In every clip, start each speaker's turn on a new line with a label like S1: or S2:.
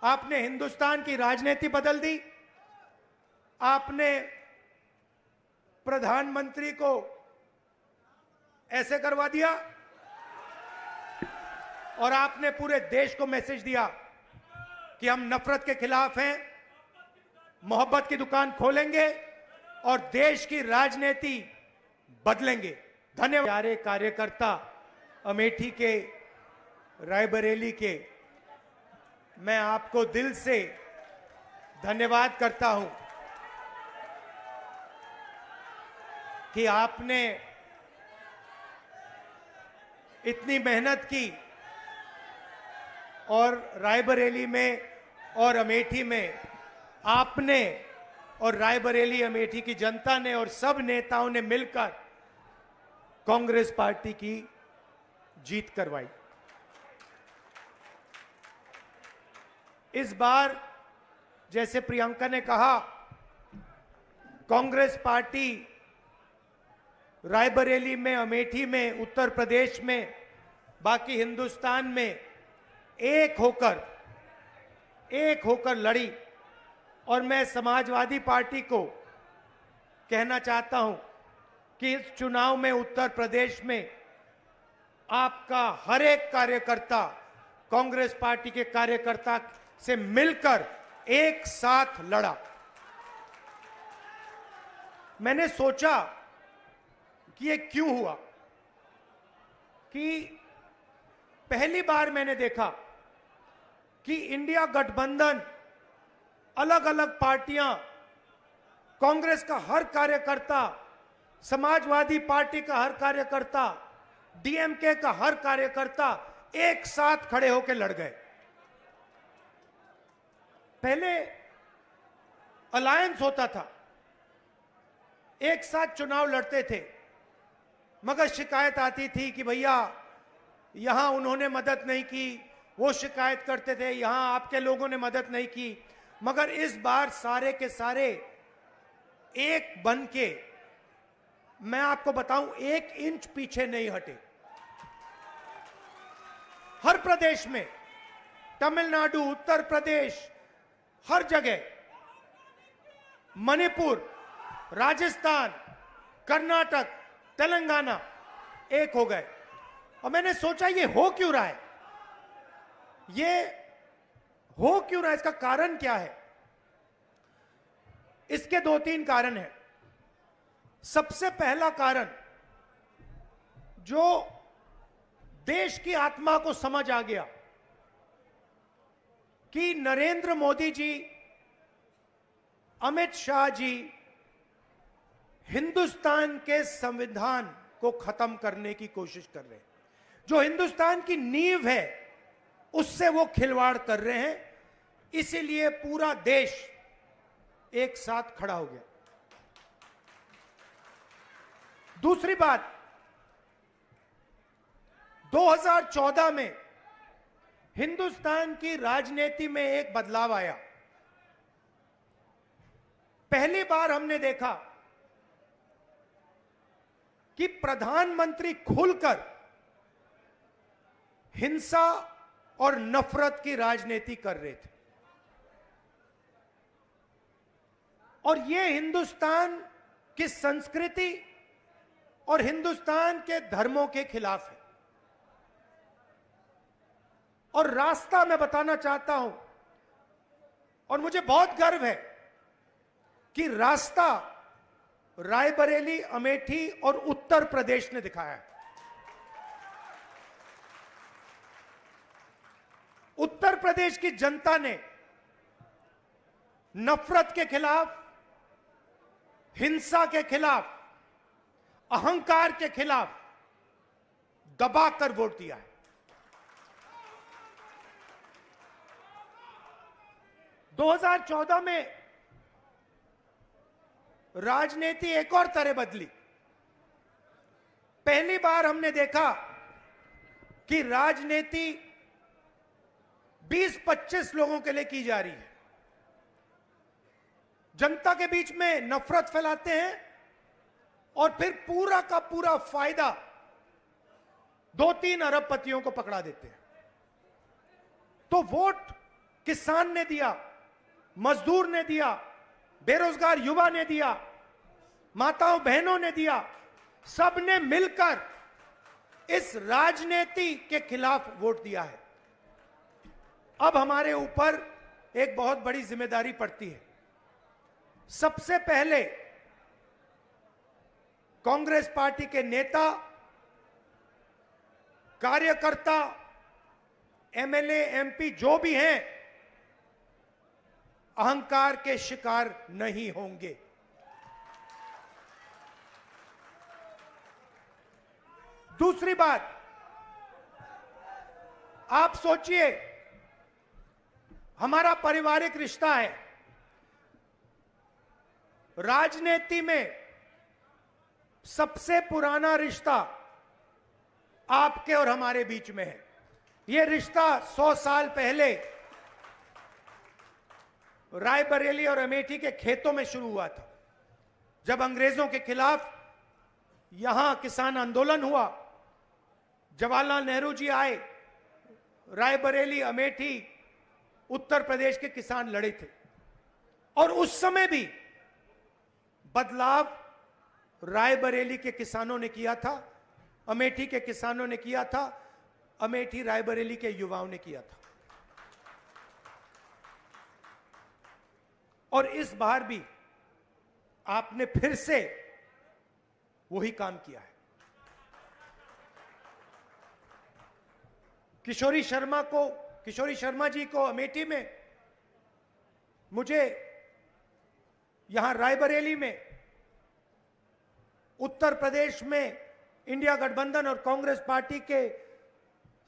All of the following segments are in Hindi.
S1: आपने हिंदुस्तान की राजनीति बदल दी। आपने प्रधानमंत्री को ऐसे करवा दिया और आपने पूरे देश को मैसेज दिया कि हम नफरत के खिलाफ हैं, मोहब्बत की दुकान खोलेंगे और देश की राजनीति बदलेंगे। धन्यवाद। प्यारे कार्यकर्ता अमेठी के, रायबरेली के, मैं आपको दिल से धन्यवाद करता हूं कि आपने इतनी मेहनत की और रायबरेली में और अमेठी में आपने और रायबरेली अमेठी की जनता ने और सब नेताओं ने मिलकर कांग्रेस पार्टी की जीत करवाई। इस बार जैसे प्रियंका ने कहा, कांग्रेस पार्टी रायबरेली में, अमेठी में, उत्तर प्रदेश में, बाकी हिंदुस्तान में एक होकर लड़ी। और मैं समाजवादी पार्टी को कहना चाहता हूं कि इस चुनाव में उत्तर प्रदेश में आपका हर एक कार्यकर्ता कांग्रेस पार्टी के कार्यकर्ता से मिलकर एक साथ लड़ा। मैंने सोचा कि ये क्यों हुआ, कि पहली बार मैंने देखा कि इंडिया गठबंधन, अलग अलग पार्टियां, कांग्रेस का हर कार्यकर्ता, समाजवादी पार्टी का हर कार्यकर्ता, डीएमके का हर कार्यकर्ता एक साथ खड़े होकर लड़ गए। पहले अलायंस होता था, एक साथ चुनाव लड़ते थे, मगर शिकायत आती थी कि भैया यहां उन्होंने मदद नहीं की, वो शिकायत करते थे यहां आपके लोगों ने मदद नहीं की। मगर इस बार सारे के सारे एक बन के, मैं आपको बताऊं, 1 इंच पीछे नहीं हटे। हर प्रदेश में, तमिलनाडु, उत्तर प्रदेश, हर जगह, मणिपुर, राजस्थान, कर्नाटक, तेलंगाना एक हो गए। और मैंने सोचा ये हो क्यों रहा है, ये हो क्यों रहा है, इसका कारण क्या है? इसके 2-3 कारण हैं। सबसे पहला कारण, जो देश की आत्मा को समझ आ गया कि नरेंद्र मोदी जी, अमित शाह जी हिंदुस्तान के संविधान को खत्म करने की कोशिश कर रहे हैं। जो हिंदुस्तान की नींव है उससे वो खिलवाड़ कर रहे हैं। इसीलिए पूरा देश एक साथ खड़ा हो गया। दूसरी बात, 2014 में हिंदुस्तान की राजनीति में एक बदलाव आया। पहली बार हमने देखा कि प्रधानमंत्री खुलकर हिंसा और नफरत की राजनीति कर रहे थे। और यह हिंदुस्तान की संस्कृति और हिंदुस्तान के धर्मों के खिलाफ है। और रास्ता मैं बताना चाहता हूं, और मुझे बहुत गर्व है कि रास्ता रायबरेली, अमेठी और उत्तर प्रदेश ने दिखाया है। उत्तर प्रदेश की जनता ने नफरत के खिलाफ, हिंसा के खिलाफ, अहंकार के खिलाफ दबाकर वोट दिया है। 2014 में राजनीति एक और तरह बदली। पहली बार हमने देखा कि राजनीति 20-25 लोगों के लिए की जा रही है। जनता के बीच में नफरत फैलाते हैं और फिर पूरा का पूरा फायदा 2-3 अरबपतियों को पकड़ा देते हैं। तो वोट किसान ने दिया, मजदूर ने दिया, बेरोजगार युवा ने दिया, माताओं बहनों ने दिया, सबने मिलकर इस राजनीति के खिलाफ वोट दिया है। अब हमारे ऊपर एक बहुत बड़ी जिम्मेदारी पड़ती है। सबसे पहले कांग्रेस पार्टी के नेता, कार्यकर्ता, एमएलए, एमपी जो भी हैं, अहंकार के शिकार नहीं होंगे। दूसरी बात, आप सोचिए, हमारा पारिवारिक रिश्ता है। राजनीति में सबसे पुराना रिश्ता आपके और हमारे बीच में है। यह रिश्ता 100 साल पहले रायबरेली और अमेठी के खेतों में शुरू हुआ था। जब अंग्रेजों के खिलाफ यहां किसान आंदोलन हुआ, जवाहरलाल नेहरू जी आए, रायबरेली, अमेठी, उत्तर प्रदेश के किसान लड़े थे। और उस समय भी बदलाव रायबरेली के किसानों ने किया था, अमेठी के किसानों ने किया था, अमेठी रायबरेली के युवाओं ने किया था। और इस बार भी आपने फिर से वही काम किया है। किशोरी शर्मा जी को अमेठी में, मुझे यहां रायबरेली में, उत्तर प्रदेश में इंडिया गठबंधन और कांग्रेस पार्टी के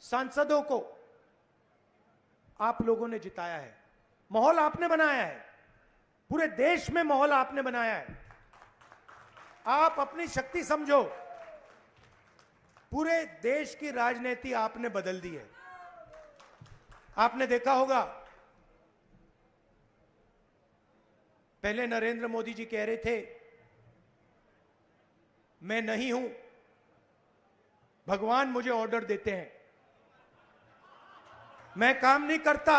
S1: सांसदों को आप लोगों ने जिताया है। माहौल आपने बनाया है, पूरे देश में माहौल आपने बनाया है। आप अपनी शक्ति समझो, पूरे देश की राजनीति आपने बदल दी है। आपने देखा होगा, पहले नरेंद्र मोदी जी कह रहे थे मैं नहीं हूं, भगवान मुझे ऑर्डर देते हैं, मैं काम नहीं करता,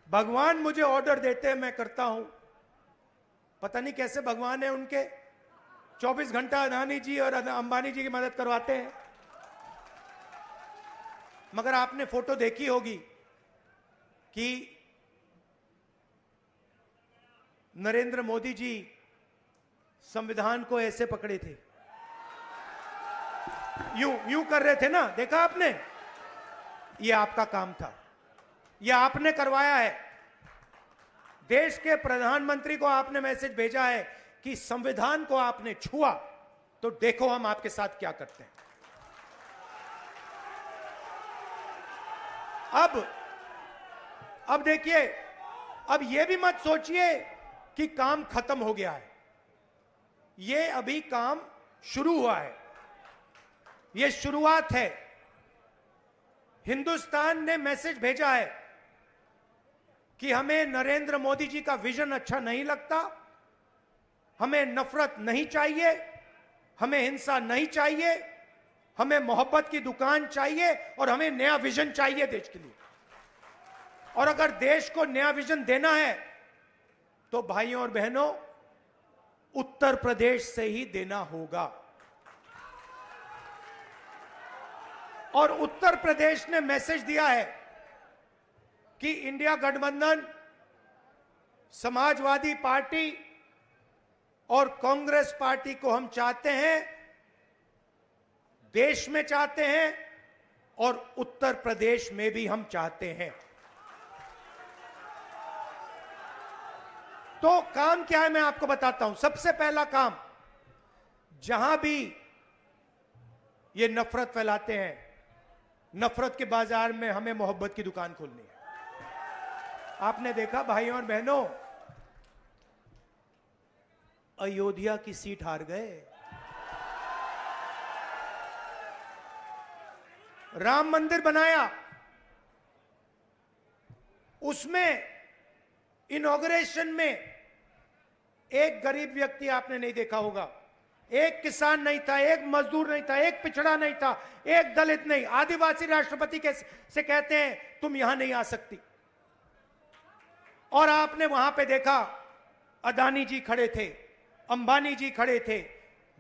S1: भगवान मुझे ऑर्डर देते हैं, मैं करता हूं। पता नहीं कैसे भगवान है उनके, 24 घंटा अदानी जी और अंबानी जी की मदद करवाते हैं। मगर आपने फोटो देखी होगी कि नरेंद्र मोदी जी संविधान को ऐसे पकड़े थे, यूं कर रहे थे ना, देखा आपने? यह आपका काम था, यह आपने करवाया है। देश के प्रधानमंत्री को आपने मैसेज भेजा है कि संविधान को आपने छुआ तो देखो हम आपके साथ क्या करते हैं। अब देखिए, अब यह भी मत सोचिए कि काम खत्म हो गया है। यह अभी काम शुरू हुआ है, यह शुरुआत है। हिंदुस्तान ने मैसेज भेजा है कि हमें नरेंद्र मोदी जी का विजन अच्छा नहीं लगता, हमें नफरत नहीं चाहिए, हमें हिंसा नहीं चाहिए, हमें मोहब्बत की दुकान चाहिए और हमें नया विजन चाहिए देश के लिए। और अगर देश को नया विजन देना है तो भाइयों और बहनों, उत्तर प्रदेश से ही देना होगा। और उत्तर प्रदेश ने मैसेज दिया है कि इंडिया गठबंधन, समाजवादी पार्टी और कांग्रेस पार्टी को हम चाहते हैं, देश में चाहते हैं और उत्तर प्रदेश में भी हम चाहते हैं। तो काम क्या है मैं आपको बताता हूं। सबसे पहला काम, जहां भी ये नफरत फैलाते हैं, नफरत के बाजार में हमें मोहब्बत की दुकान खोलनी है। आपने देखा भाइयों और बहनों, अयोध्या की सीट हार गए, राम मंदिर बनाया, उसमें इनॉग्रेशन में एक गरीब व्यक्ति आपने नहीं देखा होगा, एक किसान नहीं था, एक मजदूर नहीं था, एक पिछड़ा नहीं था, एक दलित नहीं, आदिवासी राष्ट्रपति से कहते हैं तुम यहां नहीं आ सकती। और आपने वहां पे देखा अदानी जी खड़े थे, अंबानी जी खड़े थे,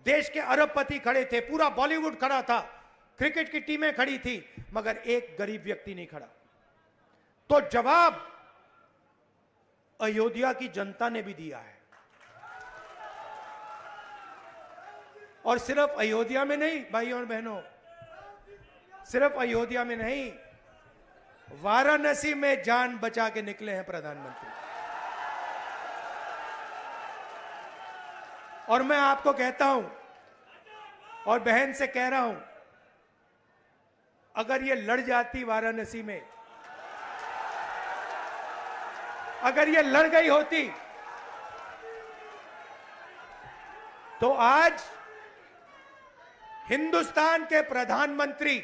S1: देश के अरबपति खड़े थे, पूरा बॉलीवुड खड़ा था, क्रिकेट की टीमें खड़ी थी, मगर एक गरीब व्यक्ति नहीं खड़ा। तो जवाब अयोध्या की जनता ने भी दिया है। और सिर्फ अयोध्या में नहीं भाइयों और बहनों, सिर्फ अयोध्या में नहीं, वाराणसी में जान बचा के निकले हैं प्रधानमंत्री। और मैं आपको कहता हूं और बहन से कह रहा हूं, अगर ये लड़ जाती वाराणसी में, अगर ये लड़ गई होती, तो आज हिंदुस्तान के प्रधानमंत्री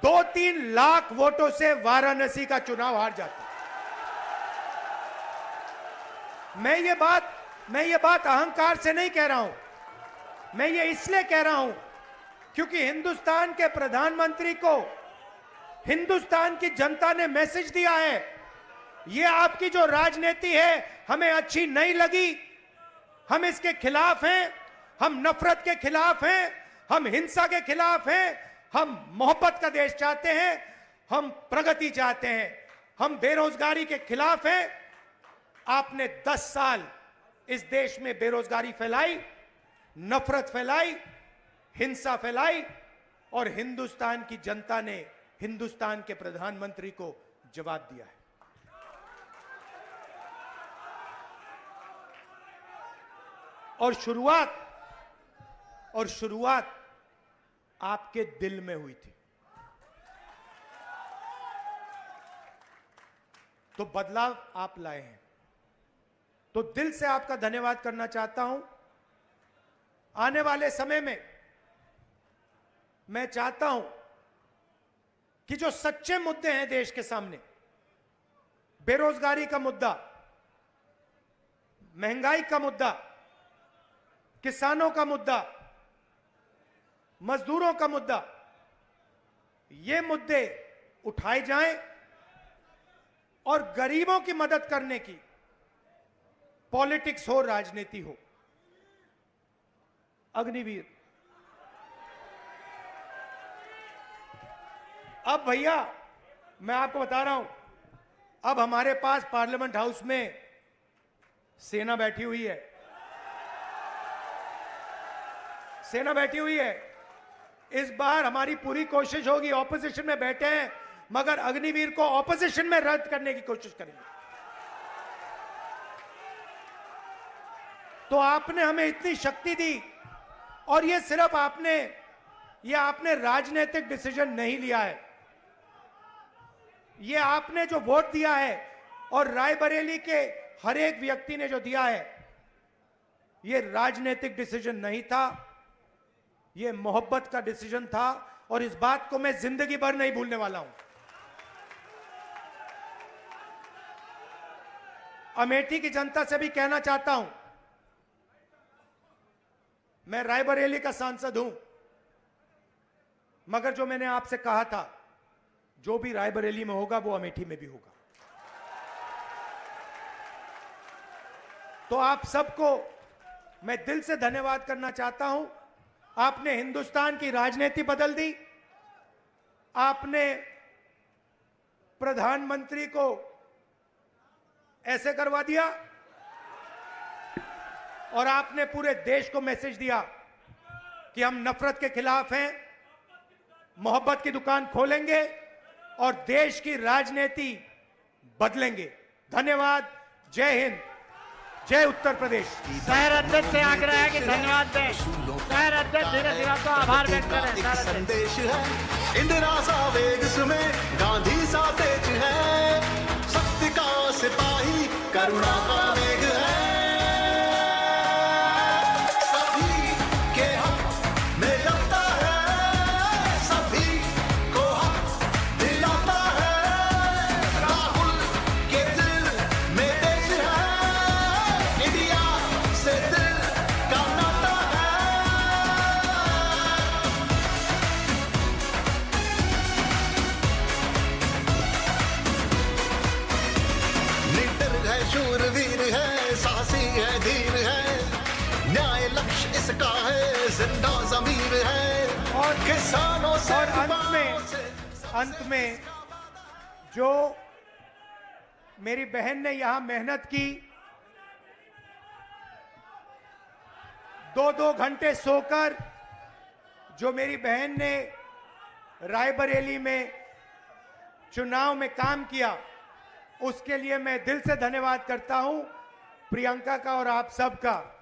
S1: 2-3 लाख वोटों से वाराणसी का चुनाव हार जाते। मैं ये बात अहंकार से नहीं कह रहा हूं, मैं ये इसलिए कह रहा हूं क्योंकि हिंदुस्तान के प्रधानमंत्री को हिंदुस्तान की जनता ने मैसेज दिया है, ये आपकी जो राजनीति है हमें अच्छी नहीं लगी, हम इसके खिलाफ हैं, हम नफरत के खिलाफ हैं, हम हिंसा के खिलाफ हैं, हम मोहब्बत का देश चाहते हैं, हम प्रगति चाहते हैं, हम बेरोजगारी के खिलाफ हैं। आपने 10 साल इस देश में बेरोजगारी फैलाई, नफरत फैलाई, हिंसा फैलाई, और हिंदुस्तान की जनता ने हिंदुस्तान के प्रधानमंत्री को जवाब दिया है। और शुरुआत आपके दिल में हुई थी। तो बदलाव आप लाए हैं, तो दिल से आपका धन्यवाद करना चाहता हूं। आने वाले समय में मैं चाहता हूं कि जो सच्चे मुद्दे हैं देश के सामने, बेरोजगारी का मुद्दा, महंगाई का मुद्दा, किसानों का मुद्दा, मजदूरों का मुद्दा, ये मुद्दे उठाए जाएं और गरीबों की मदद करने की पॉलिटिक्स हो, राजनीति हो। अग्निवीर, अब भैया मैं आपको बता रहा हूं, अब हमारे पास पार्लियामेंट हाउस में सेना बैठी हुई है, सेना बैठी हुई है। इस बार हमारी पूरी कोशिश होगी, ऑपोजिशन में बैठे हैं मगर अग्निवीर को ऑपोजिशन में रद्द करने की कोशिश करेंगे। तो आपने हमें इतनी शक्ति दी, और ये सिर्फ आपने राजनीतिक डिसीजन नहीं लिया है, ये आपने जो वोट दिया है और रायबरेली के हर एक व्यक्ति ने जो दिया है, ये राजनीतिक डिसीजन नहीं था, ये मोहब्बत का डिसीजन था, और इस बात को मैं जिंदगी भर नहीं भूलने वाला हूं। अमेठी की जनता से भी कहना चाहता हूं, मैं रायबरेली का सांसद हूं, मगर जो मैंने आपसे कहा था, जो भी रायबरेली में होगा वो अमेठी में भी होगा। तो आप सबको मैं दिल से धन्यवाद करना चाहता हूं। आपने हिंदुस्तान की राजनीति बदल दी, आपने प्रधानमंत्री को ऐसे करवा दिया, और आपने पूरे देश को मैसेज दिया कि हम नफरत के खिलाफ हैं, मोहब्बत की दुकान खोलेंगे और देश की राजनीति बदलेंगे। धन्यवाद। जय हिंद, जय उत्तर प्रदेश।
S2: शहर अध्यक्ष से आग्रह है कि धन्यवाद दें। शहर अध्यक्ष धीरे धीरे तो आभार व्यक्त करें।
S3: संदेश है इंदिरा सा वेग में, गांधी सा तेज है, सत्य का सिपाही करुणा का वेग है। सभी के हक में लड़ता है, सभी को हक दिलाता है। राहुल के दिल में देश है, इंडिया से दिल का नाता है। का है, जिंदा जमीर है
S1: और
S3: किसानों से
S1: और
S3: युवाओं से।
S1: अंत में जो मेरी बहन ने यहां मेहनत की, 2-2 घंटे सोकर जो मेरी बहन ने रायबरेली में चुनाव में काम किया, उसके लिए मैं दिल से धन्यवाद करता हूं प्रियंका का और आप सबका।